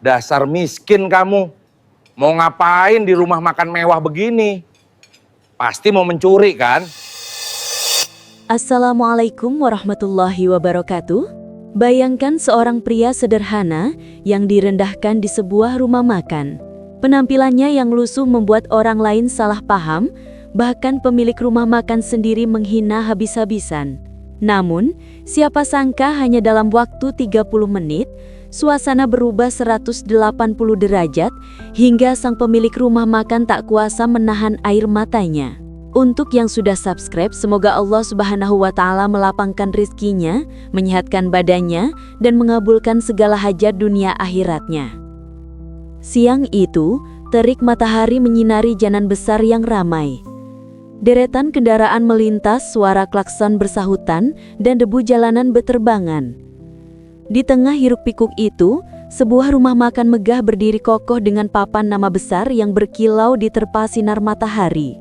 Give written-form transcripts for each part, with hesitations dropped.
Dasar miskin kamu. Mau ngapain di rumah makan mewah begini? Pasti mau mencuri kan? Assalamualaikum warahmatullahi wabarakatuh. Bayangkan seorang pria sederhana yang direndahkan di sebuah rumah makan. Penampilannya yang lusuh membuat orang lain salah paham, bahkan pemilik rumah makan sendiri menghina habis-habisan. Namun, siapa sangka hanya dalam waktu 30 menit, suasana berubah 180 derajat hingga sang pemilik rumah makan tak kuasa menahan air matanya. Untuk yang sudah subscribe, semoga Allah Subhanahu wa Ta'ala melapangkan rizkinya, menyehatkan badannya, dan mengabulkan segala hajat dunia akhiratnya. Siang itu, terik matahari menyinari jalan besar yang ramai. Deretan kendaraan melintas, suara klakson bersahutan, dan debu jalanan beterbangan. Di tengah hiruk-pikuk itu, sebuah rumah makan megah berdiri kokoh dengan papan nama besar yang berkilau diterpa sinar matahari.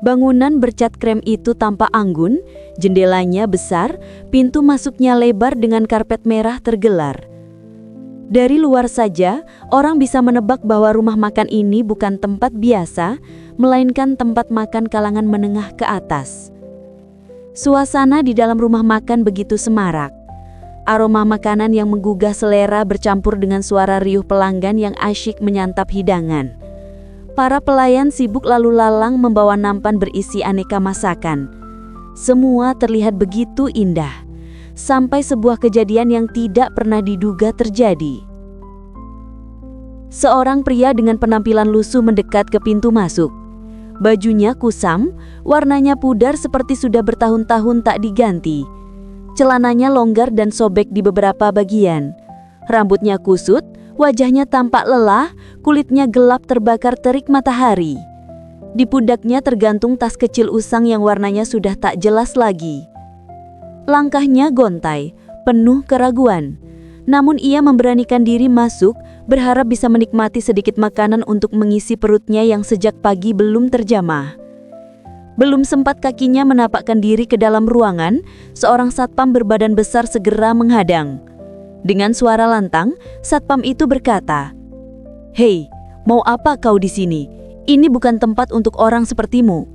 Bangunan bercat krem itu tampak anggun, jendelanya besar, pintu masuknya lebar dengan karpet merah tergelar. Dari luar saja, orang bisa menebak bahwa rumah makan ini bukan tempat biasa, melainkan tempat makan kalangan menengah ke atas. Suasana di dalam rumah makan begitu semarak. Aroma makanan yang menggugah selera bercampur dengan suara riuh pelanggan yang asyik menyantap hidangan. Para pelayan sibuk lalu lalang membawa nampan berisi aneka masakan. Semua terlihat begitu indah, sampai sebuah kejadian yang tidak pernah diduga terjadi. Seorang pria dengan penampilan lusuh mendekat ke pintu masuk. Bajunya kusam, warnanya pudar seperti sudah bertahun-tahun tak diganti. Celananya longgar dan sobek di beberapa bagian. Rambutnya kusut, wajahnya tampak lelah, kulitnya gelap terbakar terik matahari. Di pundaknya tergantung tas kecil usang yang warnanya sudah tak jelas lagi. Langkahnya gontai, penuh keraguan. Namun ia memberanikan diri masuk, berharap bisa menikmati sedikit makanan untuk mengisi perutnya yang sejak pagi belum terjamah. Belum sempat kakinya menapakkan diri ke dalam ruangan, seorang satpam berbadan besar segera menghadang. Dengan suara lantang, satpam itu berkata, "Hei, mau apa kau di sini? Ini bukan tempat untuk orang sepertimu."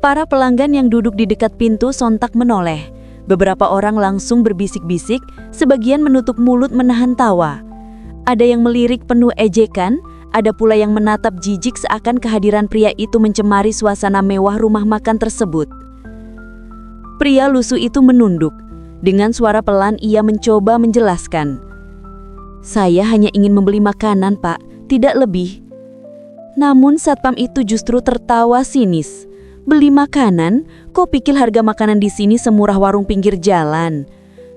Para pelanggan yang duduk di dekat pintu sontak menoleh. Beberapa orang langsung berbisik-bisik, sebagian menutup mulut menahan tawa. Ada yang melirik penuh ejekan, ada pula yang menatap jijik seakan kehadiran pria itu mencemari suasana mewah rumah makan tersebut. Pria lusuh itu menunduk. Dengan suara pelan ia mencoba menjelaskan, "Saya hanya ingin membeli makanan, Pak, tidak lebih." Namun satpam itu justru tertawa sinis. "Beli makanan? Kau pikir harga makanan di sini semurah warung pinggir jalan?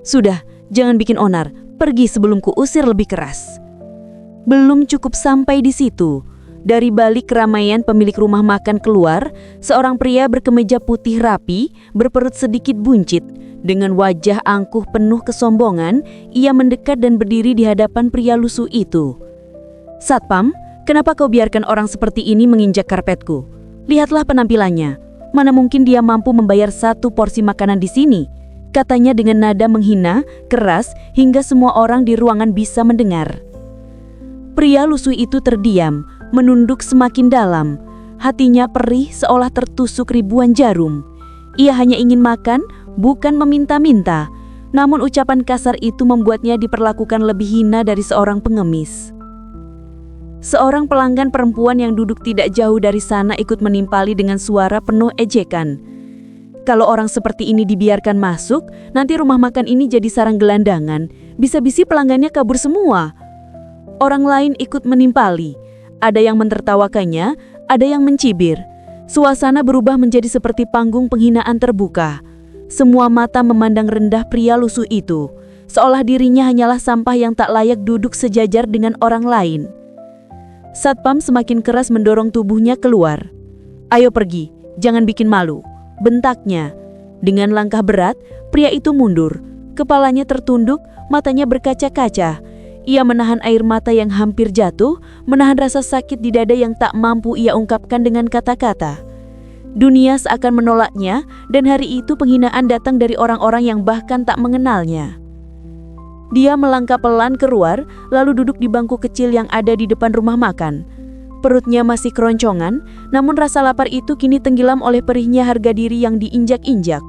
Sudah, jangan bikin onar, pergi sebelum kuusir lebih keras." Belum cukup sampai di situ. Dari balik keramaian pemilik rumah makan keluar, seorang pria berkemeja putih rapi, berperut sedikit buncit. Dengan wajah angkuh penuh kesombongan, ia mendekat dan berdiri di hadapan pria lusuh itu. "Satpam, kenapa kau biarkan orang seperti ini menginjak karpetku? Lihatlah penampilannya. Mana mungkin dia mampu membayar satu porsi makanan di sini?" Katanya dengan nada menghina, keras, hingga semua orang di ruangan bisa mendengar. Pria lusuh itu terdiam, menunduk semakin dalam. Hatinya perih seolah tertusuk ribuan jarum. Ia hanya ingin makan, bukan meminta-minta. Namun ucapan kasar itu membuatnya diperlakukan lebih hina dari seorang pengemis. Seorang pelanggan perempuan yang duduk tidak jauh dari sana ikut menimpali dengan suara penuh ejekan. "Kalau orang seperti ini dibiarkan masuk, nanti rumah makan ini jadi sarang gelandangan. Bisa-bisa pelanggannya kabur semua." Orang lain ikut menimpali. Ada yang mentertawakannya, ada yang mencibir. Suasana berubah menjadi seperti panggung penghinaan terbuka. Semua mata memandang rendah pria lusuh itu, seolah dirinya hanyalah sampah yang tak layak duduk sejajar dengan orang lain. Satpam semakin keras mendorong tubuhnya keluar. "Ayo pergi, jangan bikin malu," bentaknya. Dengan langkah berat, pria itu mundur. Kepalanya tertunduk, matanya berkaca-kaca. Ia menahan air mata yang hampir jatuh, menahan rasa sakit di dada yang tak mampu ia ungkapkan dengan kata-kata. Dunia seakan menolaknya, dan hari itu penghinaan datang dari orang-orang yang bahkan tak mengenalnya. Dia melangkah pelan keluar, lalu duduk di bangku kecil yang ada di depan rumah makan. Perutnya masih keroncongan, namun rasa lapar itu kini tenggelam oleh perihnya harga diri yang diinjak-injak.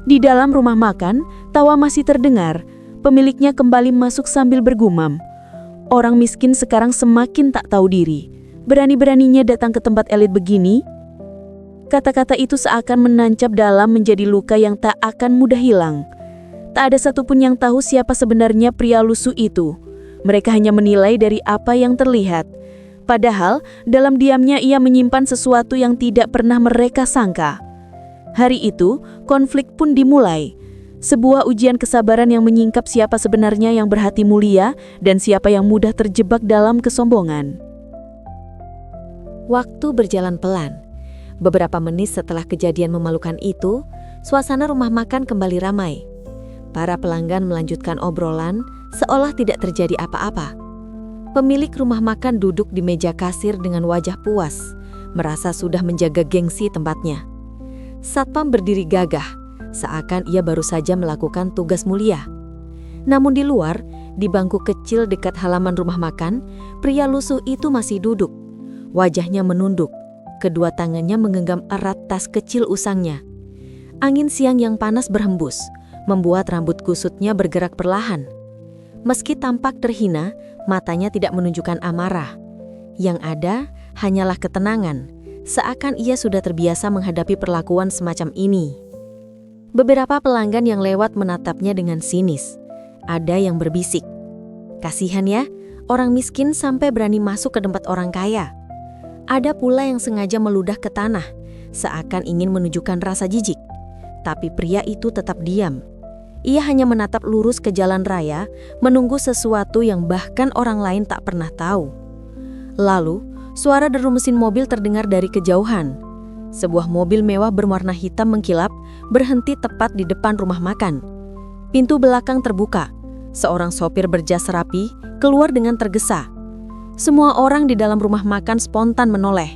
Di dalam rumah makan, tawa masih terdengar. Pemiliknya kembali masuk sambil bergumam. Orang miskin sekarang semakin tak tahu diri. Berani-beraninya datang ke tempat elit begini. Kata-kata itu seakan menancap dalam menjadi luka yang tak akan mudah hilang. Tak ada satupun yang tahu siapa sebenarnya pria lusuh itu. Mereka hanya menilai dari apa yang terlihat. Padahal, dalam diamnya ia menyimpan sesuatu yang tidak pernah mereka sangka. Hari itu, konflik pun dimulai. Sebuah ujian kesabaran yang menyingkap siapa sebenarnya yang berhati mulia dan siapa yang mudah terjebak dalam kesombongan. Waktu berjalan pelan. Beberapa menit setelah kejadian memalukan itu, suasana rumah makan kembali ramai. Para pelanggan melanjutkan obrolan seolah tidak terjadi apa-apa. Pemilik rumah makan duduk di meja kasir dengan wajah puas, merasa sudah menjaga gengsi tempatnya. Satpam berdiri gagah, seakan ia baru saja melakukan tugas mulia. Namun di luar, di bangku kecil dekat halaman rumah makan, pria lusuh itu masih duduk. Wajahnya menunduk, kedua tangannya menggenggam erat tas kecil usangnya. Angin siang yang panas berhembus, membuat rambut kusutnya bergerak perlahan. Meski tampak terhina, matanya tidak menunjukkan amarah. Yang ada hanyalah ketenangan, seakan ia sudah terbiasa menghadapi perlakuan semacam ini. Beberapa pelanggan yang lewat menatapnya dengan sinis. Ada yang berbisik, "Kasihan ya, orang miskin sampai berani masuk ke tempat orang kaya." Ada pula yang sengaja meludah ke tanah, seakan ingin menunjukkan rasa jijik. Tapi pria itu tetap diam. Ia hanya menatap lurus ke jalan raya, menunggu sesuatu yang bahkan orang lain tak pernah tahu. Lalu, suara deru mesin mobil terdengar dari kejauhan. Sebuah mobil mewah berwarna hitam mengkilap, berhenti tepat di depan rumah makan. Pintu belakang terbuka. Seorang sopir berjas rapi keluar dengan tergesa. Semua orang di dalam rumah makan spontan menoleh.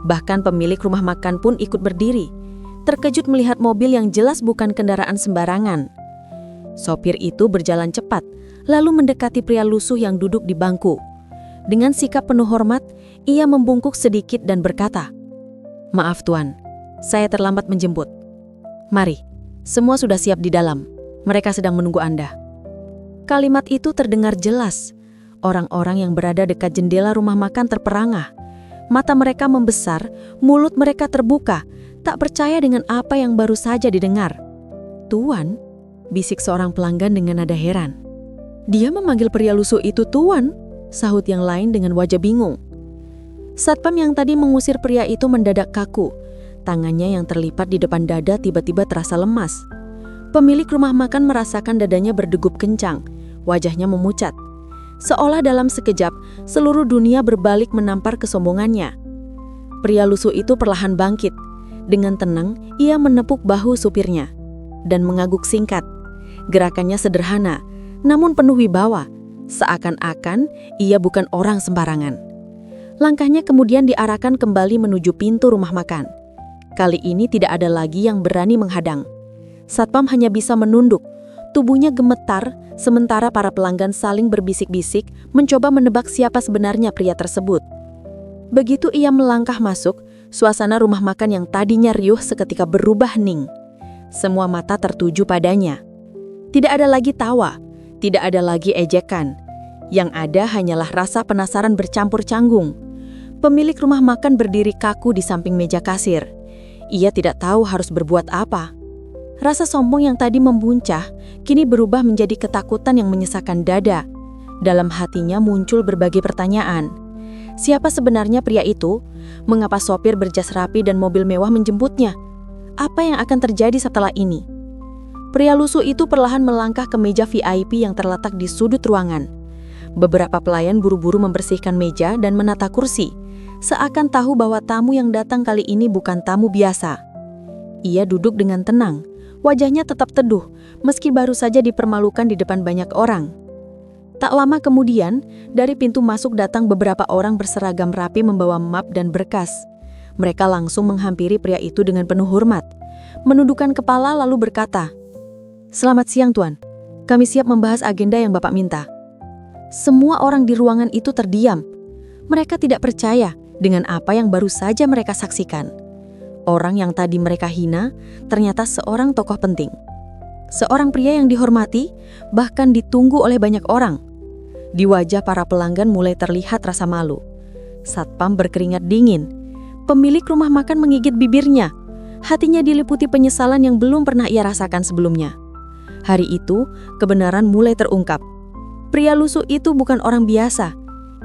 Bahkan pemilik rumah makan pun ikut berdiri, terkejut melihat mobil yang jelas bukan kendaraan sembarangan. Sopir itu berjalan cepat, lalu mendekati pria lusuh yang duduk di bangku. Dengan sikap penuh hormat, ia membungkuk sedikit dan berkata, "Maaf tuan, saya terlambat menjemput. Mari, semua sudah siap di dalam. Mereka sedang menunggu Anda." Kalimat itu terdengar jelas. Orang-orang yang berada dekat jendela rumah makan terperangah. Mata mereka membesar, mulut mereka terbuka, tak percaya dengan apa yang baru saja didengar. "Tuan?" bisik seorang pelanggan dengan nada heran. "Dia memanggil pria lusuh itu tuan," sahut yang lain dengan wajah bingung. Satpam yang tadi mengusir pria itu mendadak kaku. Tangannya yang terlipat di depan dada tiba-tiba terasa lemas. Pemilik rumah makan merasakan dadanya berdegup kencang, wajahnya memucat. Seolah dalam sekejap, seluruh dunia berbalik menampar kesombongannya. Pria lusuh itu perlahan bangkit. Dengan tenang, ia menepuk bahu supirnya dan mengaguk singkat. Gerakannya sederhana, namun penuh wibawa, seakan-akan ia bukan orang sembarangan. Langkahnya kemudian diarahkan kembali menuju pintu rumah makan. Kali ini tidak ada lagi yang berani menghadang. Satpam hanya bisa menunduk, tubuhnya gemetar, sementara para pelanggan saling berbisik-bisik mencoba menebak siapa sebenarnya pria tersebut. Begitu ia melangkah masuk, suasana rumah makan yang tadinya riuh seketika berubah hening. Semua mata tertuju padanya. Tidak ada lagi tawa, tidak ada lagi ejekan. Yang ada hanyalah rasa penasaran bercampur canggung. Pemilik rumah makan berdiri kaku di samping meja kasir. Ia tidak tahu harus berbuat apa. Rasa sombong yang tadi membuncah, kini berubah menjadi ketakutan yang menyesakkan dada. Dalam hatinya muncul berbagai pertanyaan. Siapa sebenarnya pria itu? Mengapa sopir berjas rapi dan mobil mewah menjemputnya? Apa yang akan terjadi setelah ini? Pria lusuh itu perlahan melangkah ke meja VIP yang terletak di sudut ruangan. Beberapa pelayan buru-buru membersihkan meja dan menata kursi, seakan tahu bahwa tamu yang datang kali ini bukan tamu biasa. Ia duduk dengan tenang, wajahnya tetap teduh, meski baru saja dipermalukan di depan banyak orang. Tak lama kemudian, dari pintu masuk datang beberapa orang berseragam rapi membawa map dan berkas. Mereka langsung menghampiri pria itu dengan penuh hormat, menundukkan kepala lalu berkata, "Selamat siang tuan, Kami siap membahas agenda yang Bapak minta. Semua orang di ruangan itu terdiam. Mereka tidak percaya dengan apa yang baru saja mereka saksikan. Orang yang tadi mereka hina ternyata seorang tokoh penting. Seorang pria yang dihormati, bahkan ditunggu oleh banyak orang. Di wajah para pelanggan mulai terlihat rasa malu. Satpam berkeringat dingin. Pemilik rumah makan menggigit bibirnya. Hatinya diliputi penyesalan yang belum pernah ia rasakan sebelumnya. Hari itu, kebenaran mulai terungkap. Pria lusuh itu bukan orang biasa.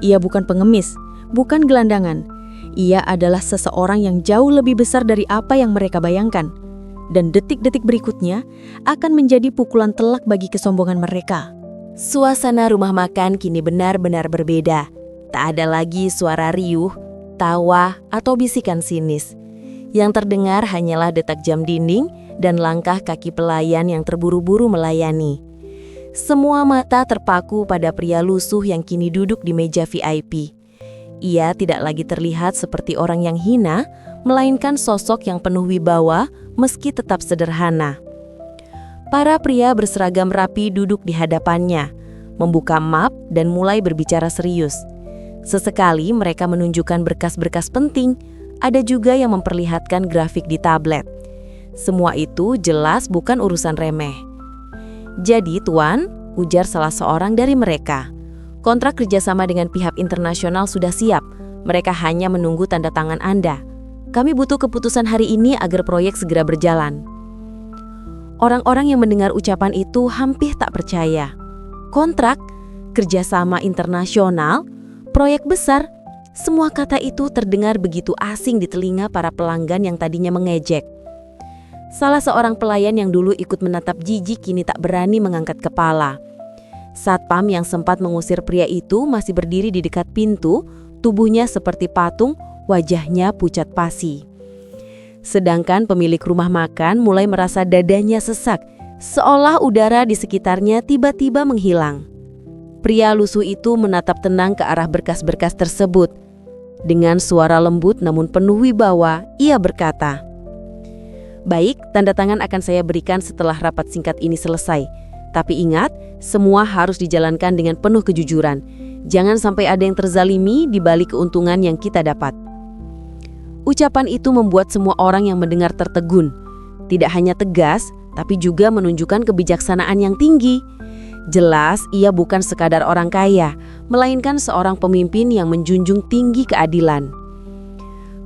Ia bukan pengemis, bukan gelandangan. Ia adalah seseorang yang jauh lebih besar dari apa yang mereka bayangkan. Dan detik-detik berikutnya akan menjadi pukulan telak bagi kesombongan mereka. Suasana rumah makan kini benar-benar berbeda. Tak ada lagi suara riuh, tawa, atau bisikan sinis. Yang terdengar hanyalah detak jam dinding dan langkah kaki pelayan yang terburu-buru melayani. Semua mata terpaku pada pria lusuh yang kini duduk di meja VIP. Ia tidak lagi terlihat seperti orang yang hina, melainkan sosok yang penuh wibawa meski tetap sederhana. Para pria berseragam rapi duduk di hadapannya, membuka map dan mulai berbicara serius. Sesekali mereka menunjukkan berkas-berkas penting, ada juga yang memperlihatkan grafik di tablet. Semua itu jelas bukan urusan remeh. Jadi Tuan, ujar salah seorang dari mereka, kontrak kerjasama dengan pihak internasional sudah siap. Mereka hanya menunggu tanda tangan Anda. Kami butuh keputusan hari ini agar proyek segera berjalan. Orang-orang yang mendengar ucapan itu hampir tak percaya. Kontrak, kerjasama internasional, proyek besar, semua kata itu terdengar begitu asing di telinga para pelanggan yang tadinya mengejek. Salah seorang pelayan yang dulu ikut menatap jijik kini tak berani mengangkat kepala. Satpam yang sempat mengusir pria itu masih berdiri di dekat pintu, tubuhnya seperti patung, wajahnya pucat pasi. Sedangkan pemilik rumah makan mulai merasa dadanya sesak, seolah udara di sekitarnya tiba-tiba menghilang. Pria lusuh itu menatap tenang ke arah berkas-berkas tersebut. Dengan suara lembut namun penuh wibawa, ia berkata, "Baik, tanda tangan akan saya berikan setelah rapat singkat ini selesai. Tapi ingat, semua harus dijalankan dengan penuh kejujuran. Jangan sampai ada yang terzalimi di balik keuntungan yang kita dapat." Ucapan itu membuat semua orang yang mendengar tertegun. Tidak hanya tegas, tapi juga menunjukkan kebijaksanaan yang tinggi. Jelas ia bukan sekadar orang kaya, melainkan seorang pemimpin yang menjunjung tinggi keadilan.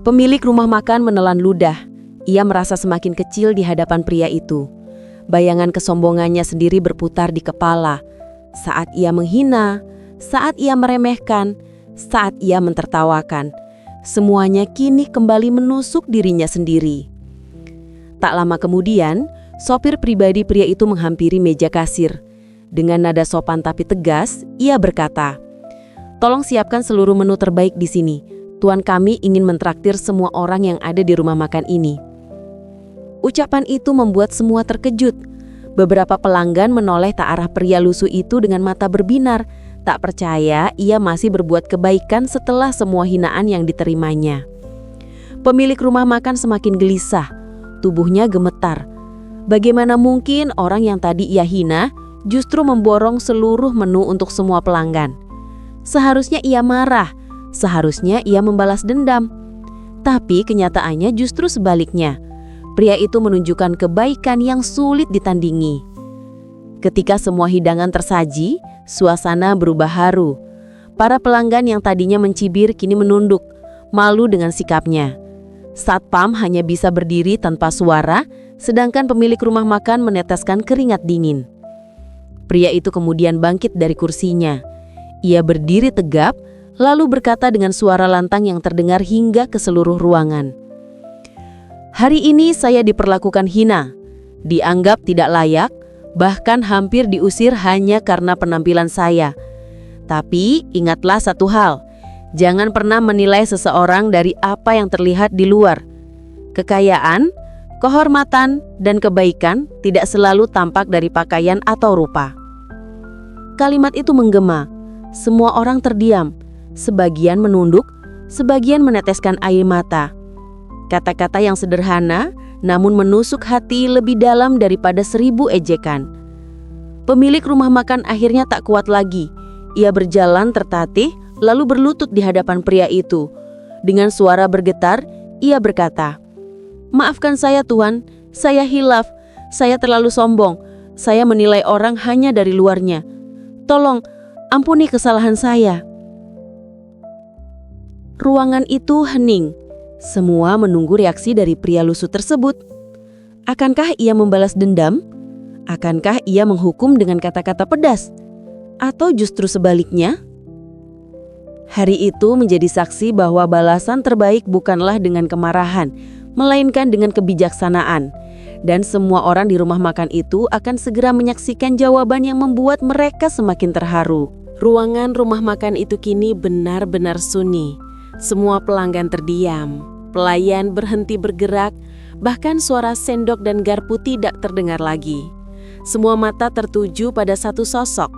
Pemilik rumah makan menelan ludah. Ia merasa semakin kecil di hadapan pria itu. Bayangan kesombongannya sendiri berputar di kepala. Saat ia menghina, saat ia meremehkan, saat ia mentertawakan. Semuanya kini kembali menusuk dirinya sendiri. Tak lama kemudian, sopir pribadi pria itu menghampiri meja kasir. Dengan nada sopan tapi tegas, ia berkata, "Tolong siapkan seluruh menu terbaik di sini. Tuan kami ingin mentraktir semua orang yang ada di rumah makan ini." Ucapan itu membuat semua terkejut. Beberapa pelanggan menoleh ke arah pria lusuh itu dengan mata berbinar, tak percaya ia masih berbuat kebaikan setelah semua hinaan yang diterimanya. Pemilik rumah makan semakin gelisah, tubuhnya gemetar. Bagaimana mungkin orang yang tadi ia hina justru memborong seluruh menu untuk semua pelanggan? Seharusnya ia marah, seharusnya ia membalas dendam. Tapi kenyataannya justru sebaliknya. Pria itu menunjukkan kebaikan yang sulit ditandingi. Ketika semua hidangan tersaji, suasana berubah haru. Para pelanggan yang tadinya mencibir kini menunduk, malu dengan sikapnya. Satpam hanya bisa berdiri tanpa suara, sedangkan pemilik rumah makan meneteskan keringat dingin. Pria itu kemudian bangkit dari kursinya. Ia berdiri tegap, lalu berkata dengan suara lantang yang terdengar hingga ke seluruh ruangan. "Hari ini saya diperlakukan hina, dianggap tidak layak, bahkan hampir diusir hanya karena penampilan saya. Tapi ingatlah satu hal, jangan pernah menilai seseorang dari apa yang terlihat di luar. Kekayaan, kehormatan, dan kebaikan tidak selalu tampak dari pakaian atau rupa." Kalimat itu menggema. Semua orang terdiam, sebagian menunduk, sebagian meneteskan air mata. Kata-kata yang sederhana namun menusuk hati lebih dalam daripada 1000 ejekan. Pemilik rumah makan akhirnya tak kuat lagi. Ia berjalan tertatih lalu berlutut di hadapan pria itu. Dengan suara bergetar, ia berkata, "Maafkan saya Tuan, saya hilaf, saya terlalu sombong, saya menilai orang hanya dari luarnya. Tolong, ampuni kesalahan saya." Ruangan itu hening. Semua menunggu reaksi dari pria lusuh tersebut. Akankah ia membalas dendam? Akankah ia menghukum dengan kata-kata pedas? Atau justru sebaliknya? Hari itu menjadi saksi bahwa balasan terbaik bukanlah dengan kemarahan, melainkan dengan kebijaksanaan. Dan semua orang di rumah makan itu akan segera menyaksikan jawaban yang membuat mereka semakin terharu. Ruangan rumah makan itu kini benar-benar sunyi. Semua pelanggan terdiam, pelayan berhenti bergerak, bahkan suara sendok dan garpu tidak terdengar lagi. Semua mata tertuju pada satu sosok,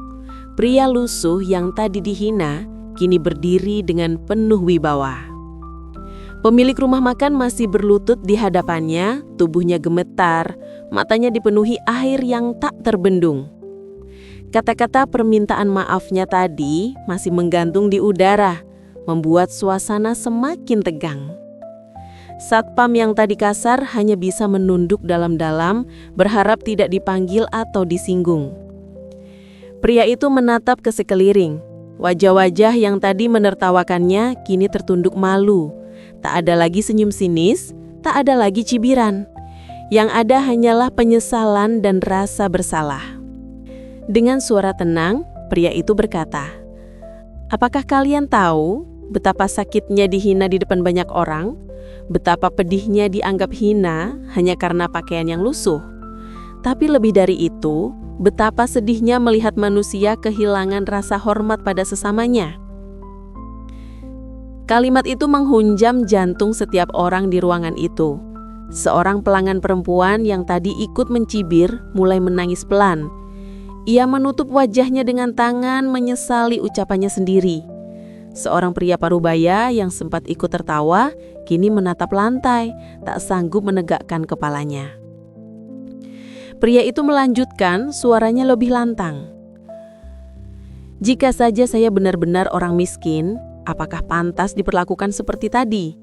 pria lusuh yang tadi dihina, kini berdiri dengan penuh wibawa. Pemilik rumah makan masih berlutut di hadapannya, tubuhnya gemetar, matanya dipenuhi air yang tak terbendung. Kata-kata permintaan maafnya tadi masih menggantung di udara, membuat suasana semakin tegang. Satpam yang tadi kasar hanya bisa menunduk dalam-dalam, berharap tidak dipanggil atau disinggung. Pria itu menatap ke sekeliling. Wajah-wajah yang tadi menertawakannya kini tertunduk malu. Tak ada lagi senyum sinis, tak ada lagi cibiran. Yang ada hanyalah penyesalan dan rasa bersalah. Dengan suara tenang, pria itu berkata, "Apakah kalian tahu betapa sakitnya dihina di depan banyak orang? Betapa pedihnya dianggap hina hanya karena pakaian yang lusuh. Tapi lebih dari itu, betapa sedihnya melihat manusia kehilangan rasa hormat pada sesamanya." Kalimat itu menghunjam jantung setiap orang di ruangan itu. Seorang pelanggan perempuan yang tadi ikut mencibir mulai menangis pelan. Ia menutup wajahnya dengan tangan menyesali ucapannya sendiri. Seorang pria parubaya yang sempat ikut tertawa, kini menatap lantai, tak sanggup menegakkan kepalanya. Pria itu melanjutkan, suaranya lebih lantang. "Jika saja saya benar-benar orang miskin, apakah pantas diperlakukan seperti tadi?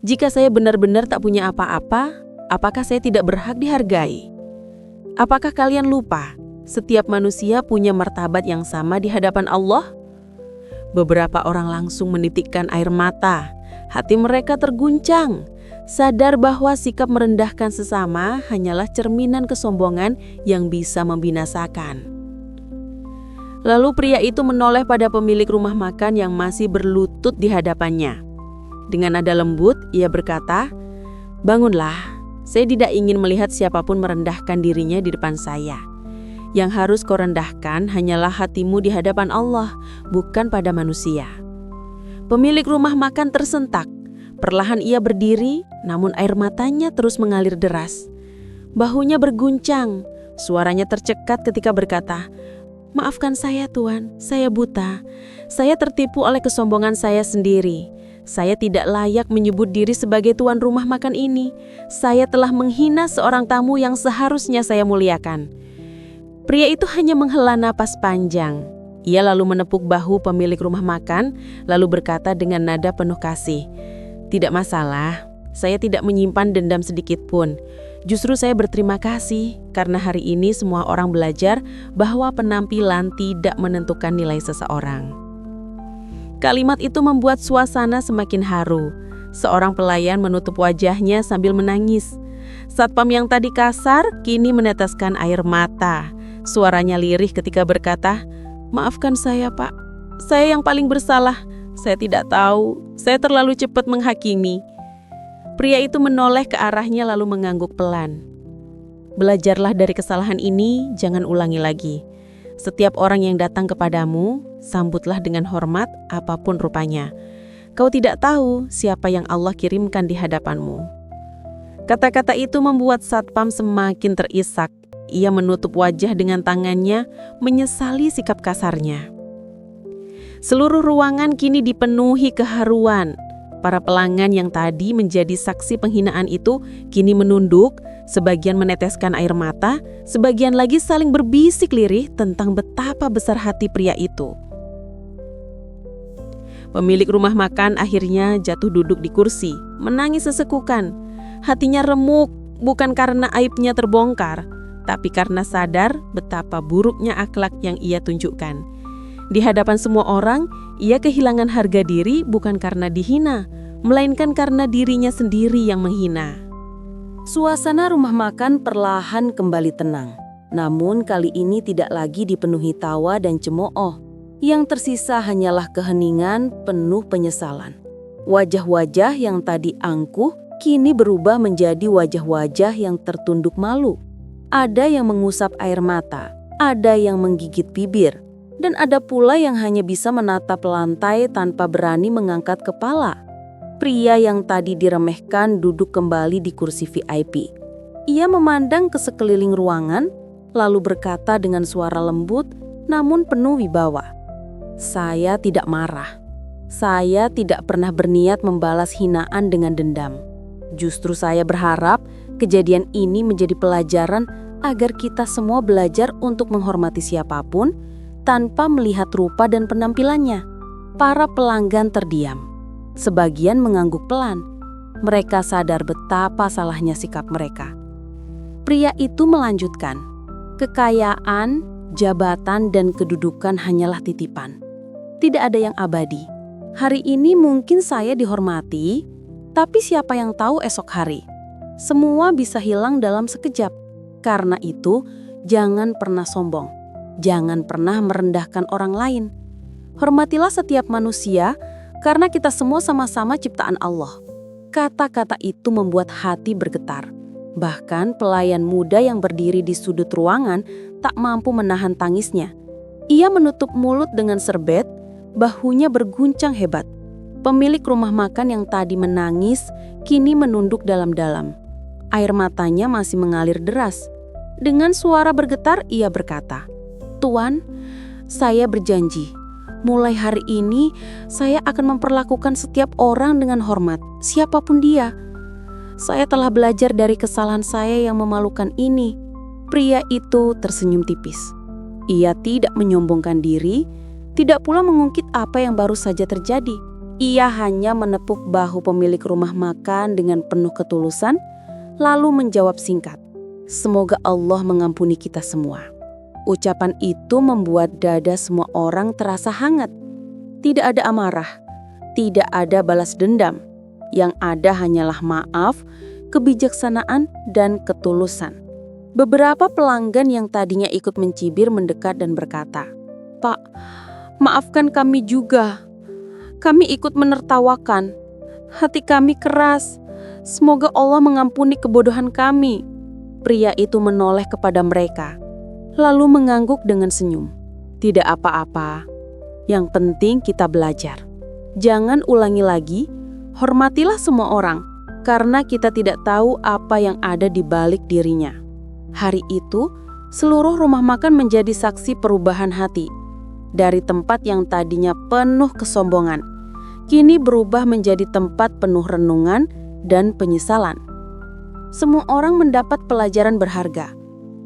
Jika saya benar-benar tak punya apa-apa, apakah saya tidak berhak dihargai? Apakah kalian lupa, setiap manusia punya martabat yang sama di hadapan Allah?" Beberapa orang langsung menitikkan air mata. Hati mereka terguncang, sadar bahwa sikap merendahkan sesama hanyalah cerminan kesombongan yang bisa membinasakan. Lalu pria itu menoleh pada pemilik rumah makan yang masih berlutut di hadapannya. Dengan nada lembut, ia berkata, "Bangunlah, saya tidak ingin melihat siapapun merendahkan dirinya di depan saya. Yang harus kau rendahkan hanyalah hatimu di hadapan Allah, bukan pada manusia." Pemilik rumah makan tersentak. Perlahan ia berdiri, namun air matanya terus mengalir deras. Bahunya berguncang, suaranya tercekat ketika berkata, "Maafkan saya Tuan, saya buta. Saya tertipu oleh kesombongan saya sendiri. Saya tidak layak menyebut diri sebagai tuan rumah makan ini. Saya telah menghina seorang tamu yang seharusnya saya muliakan." Pria itu hanya menghela napas panjang. Ia lalu menepuk bahu pemilik rumah makan, lalu berkata dengan nada penuh kasih, "Tidak masalah, saya tidak menyimpan dendam sedikit pun. Justru saya berterima kasih karena hari ini semua orang belajar bahwa penampilan tidak menentukan nilai seseorang." Kalimat itu membuat suasana semakin haru. Seorang pelayan menutup wajahnya sambil menangis. Satpam yang tadi kasar kini meneteskan air mata. Suaranya lirih ketika berkata, "Maafkan saya Pak, saya yang paling bersalah. Saya tidak tahu, saya terlalu cepat menghakimi." Pria itu menoleh ke arahnya lalu mengangguk pelan. "Belajarlah dari kesalahan ini, jangan ulangi lagi. Setiap orang yang datang kepadamu, sambutlah dengan hormat apapun rupanya. Kau tidak tahu siapa yang Allah kirimkan di hadapanmu." Kata-kata itu membuat Satpam semakin terisak. Ia menutup wajah dengan tangannya, menyesali sikap kasarnya. Seluruh ruangan kini dipenuhi keharuan. Para pelanggan yang tadi menjadi saksi penghinaan itu kini menunduk, Sebagian meneteskan air mata, sebagian lagi saling berbisik lirih tentang betapa besar hati pria itu. Pemilik rumah makan akhirnya jatuh duduk di kursi, menangis sesekukan. Hatinya remuk, bukan karena aibnya terbongkar, tapi karena sadar betapa buruknya akhlak yang ia tunjukkan. Di hadapan semua orang, ia kehilangan harga diri bukan karena dihina, melainkan karena dirinya sendiri yang menghina. Suasana rumah makan perlahan kembali tenang. Namun kali ini tidak lagi dipenuhi tawa dan cemooh. Yang tersisa hanyalah keheningan penuh penyesalan. Wajah-wajah yang tadi angkuh kini berubah menjadi wajah-wajah yang tertunduk malu. Ada yang mengusap air mata, ada yang menggigit bibir, dan ada pula yang hanya bisa menatap lantai tanpa berani mengangkat kepala. Pria yang tadi diremehkan duduk kembali di kursi VIP. Ia memandang ke sekeliling ruangan, lalu berkata dengan suara lembut namun penuh wibawa. Saya tidak marah. Saya tidak pernah berniat membalas hinaan dengan dendam. Justru saya berharap kejadian ini menjadi pelajaran agar kita semua belajar untuk menghormati siapapun tanpa melihat rupa dan penampilannya. Para pelanggan terdiam. Sebagian mengangguk pelan. Mereka sadar betapa salahnya sikap mereka. Pria itu melanjutkan, kekayaan, jabatan, dan kedudukan hanyalah titipan. Tidak ada yang abadi. Hari ini mungkin saya dihormati, tapi siapa yang tahu esok hari? Semua bisa hilang dalam sekejap. Karena itu, jangan pernah sombong. Jangan pernah merendahkan orang lain. Hormatilah setiap manusia, karena kita semua sama-sama ciptaan Allah. Kata-kata itu membuat hati bergetar. Bahkan pelayan muda yang berdiri di sudut ruangan tak mampu menahan tangisnya. Ia menutup mulut dengan serbet, bahunya berguncang hebat. Pemilik rumah makan yang tadi menangis, kini menunduk dalam-dalam. Air matanya masih mengalir deras. Dengan suara bergetar ia berkata, "Tuan, saya berjanji. Mulai hari ini, saya akan memperlakukan setiap orang dengan hormat, siapapun dia. Saya telah belajar dari kesalahan saya yang memalukan ini." Pria itu tersenyum tipis. Ia tidak menyombongkan diri, tidak pula mengungkit apa yang baru saja terjadi. Ia hanya menepuk bahu pemilik rumah makan dengan penuh ketulusan, lalu menjawab singkat, "Semoga Allah mengampuni kita semua." Ucapan itu membuat dada semua orang terasa hangat. Tidak ada amarah, tidak ada balas dendam. Yang ada hanyalah maaf, kebijaksanaan, dan ketulusan. Beberapa pelanggan yang tadinya ikut mencibir mendekat dan berkata, "Pak, maafkan kami juga. Kami ikut menertawakan. Hati kami keras. Semoga Allah mengampuni kebodohan kami." Pria itu menoleh kepada mereka, lalu mengangguk dengan senyum. "Tidak apa-apa. Yang penting kita belajar. Jangan ulangi lagi. Hormatilah semua orang, karena kita tidak tahu apa yang ada di balik dirinya." Hari itu, seluruh rumah makan menjadi saksi perubahan hati. Dari tempat yang tadinya penuh kesombongan, kini berubah menjadi tempat penuh renungan dan penyesalan. Semua orang mendapat pelajaran berharga,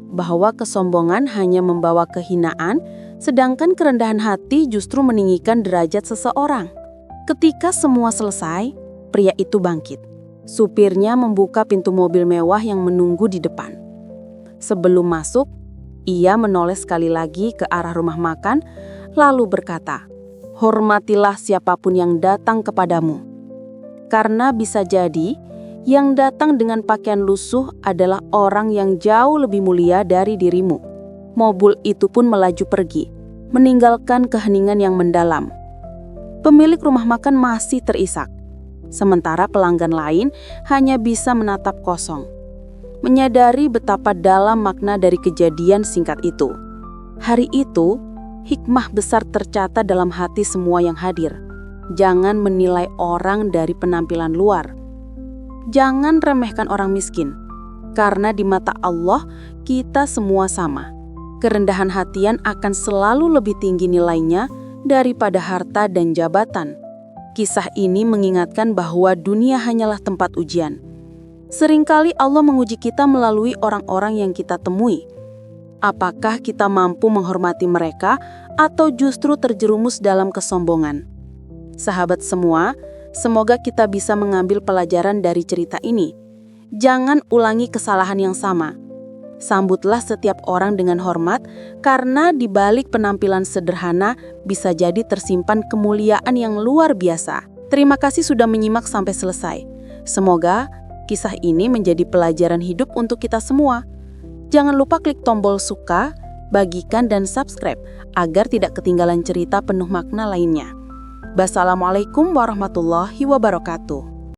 bahwa kesombongan hanya membawa kehinaan, sedangkan kerendahan hati justru meninggikan derajat seseorang. Ketika semua selesai, pria itu bangkit. Supirnya membuka pintu mobil mewah yang menunggu di depan. Sebelum masuk, ia menoleh sekali lagi ke arah rumah makan, lalu berkata, "Hormatilah siapapun yang datang kepadamu. Karena bisa jadi, yang datang dengan pakaian lusuh adalah orang yang jauh lebih mulia dari dirimu." Mobil itu pun melaju pergi, meninggalkan keheningan yang mendalam. Pemilik rumah makan masih terisak, sementara pelanggan lain hanya bisa menatap kosong, menyadari betapa dalam makna dari kejadian singkat itu. Hari itu, hikmah besar tercatat dalam hati semua yang hadir. Jangan menilai orang dari penampilan luar. Jangan remehkan orang miskin, karena di mata Allah kita semua sama. Kerendahan hatian akan selalu lebih tinggi nilainya daripada harta dan jabatan. Kisah ini mengingatkan bahwa dunia hanyalah tempat ujian. Seringkali Allah menguji kita melalui orang-orang yang kita temui. Apakah kita mampu menghormati mereka atau justru terjerumus dalam kesombongan? Sahabat semua, semoga kita bisa mengambil pelajaran dari cerita ini. Jangan ulangi kesalahan yang sama. Sambutlah setiap orang dengan hormat, karena di balik penampilan sederhana bisa jadi tersimpan kemuliaan yang luar biasa. Terima kasih sudah menyimak sampai selesai. Semoga kisah ini menjadi pelajaran hidup untuk kita semua. Jangan lupa klik tombol suka, bagikan, dan subscribe agar tidak ketinggalan cerita penuh makna lainnya. Wassalamualaikum warahmatullahi wabarakatuh.